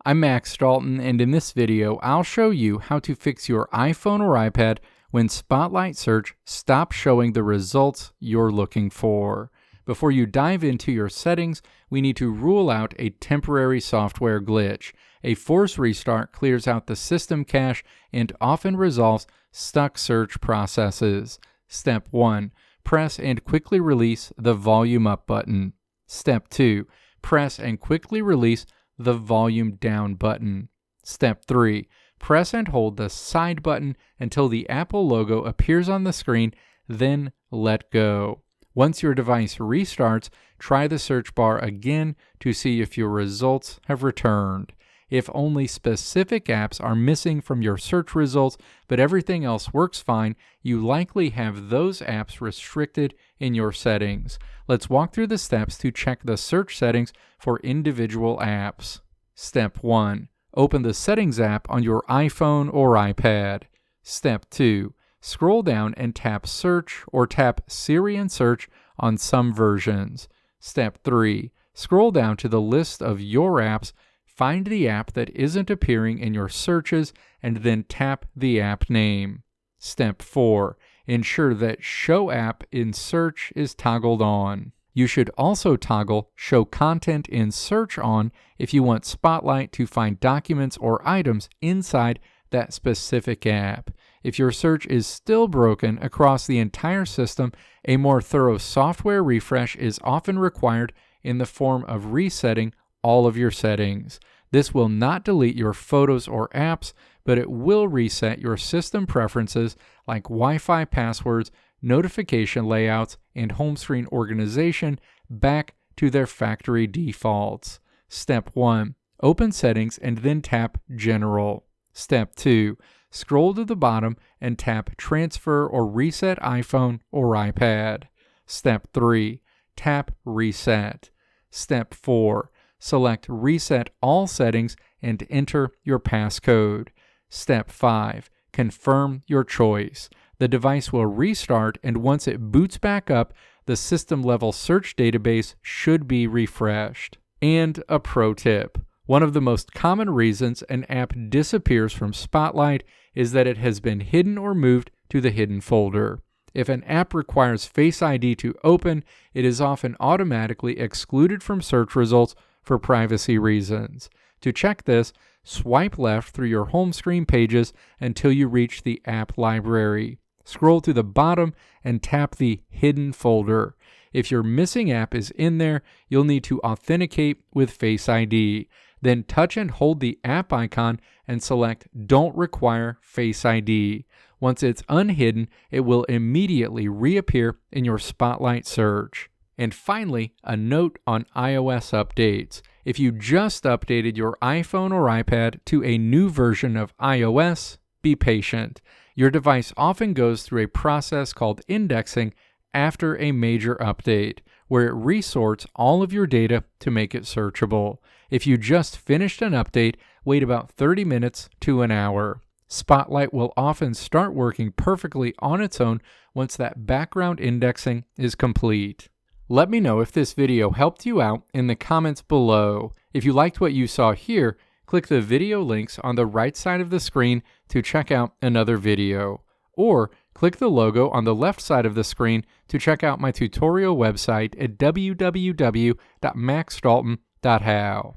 I'm Max Dalton, and in this video, I'll show you how to fix your iPhone or iPad when Spotlight Search stops showing the results you're looking for. Before you dive into your settings, we need to rule out a temporary software glitch. A forced restart clears out the system cache and often resolves stuck search processes. Step 1. Press and quickly release the volume up button. Step 2. Press and quickly release the volume down button. Step 3. Press and hold the side button until the Apple logo appears on the screen, then let go. Once your device restarts, try the search bar again to see if your results have returned. If only specific apps are missing from your search results, but everything else works fine, you likely have those apps restricted in your settings. Let's walk through the steps to check the search settings for individual apps. Step 1. Open the Settings app on your iPhone or iPad. Step 2. Scroll down and tap Search or tap Siri and Search on some versions. Step 3. Scroll down to the list of your apps, find the app that isn't appearing in your searches, and then tap the app name. Step 4. Ensure that Show App in Search is toggled on. You should also toggle Show Content in Search on if you want Spotlight to find documents or items inside that specific app. If your search is still broken across the entire system, a more thorough software refresh is often required in the form of resetting all of your settings. This will not delete your photos or apps, but it will reset your system preferences like Wi-Fi passwords, notification layouts, and home screen organization back to their factory defaults. Step 1. Open Settings and then tap General. Step 2. Scroll to the bottom and tap Transfer or Reset iPhone or iPad. Step 3. Tap Reset. Step 4. Select Reset All Settings and enter your passcode. Step 5. Confirm your choice. The device will restart, and once it boots back up, the system-level search database should be refreshed. And a pro tip. One of the most common reasons an app disappears from Spotlight is that it has been hidden or moved to the hidden folder. If an app requires Face ID to open, it is often automatically excluded from search results for privacy reasons. To check this, swipe left through your home screen pages until you reach the app library. Scroll to the bottom and tap the Hidden folder. If your missing app is in there, you'll need to authenticate with Face ID. Then touch and hold the app icon and select Don't Require Face ID. Once it's unhidden, it will immediately reappear in your Spotlight search. And finally, a note on iOS updates. If you just updated your iPhone or iPad to a new version of iOS, be patient. Your device often goes through a process called indexing after a major update, where it resorts all of your data to make it searchable. If you just finished an update, wait about 30 minutes to an hour. Spotlight will often start working perfectly on its own once that background indexing is complete. Let me know if this video helped you out in the comments below. If you liked what you saw here, click the video links on the right side of the screen to check out another video. Or click the logo on the left side of the screen to check out my tutorial website at www.maxdalton.how.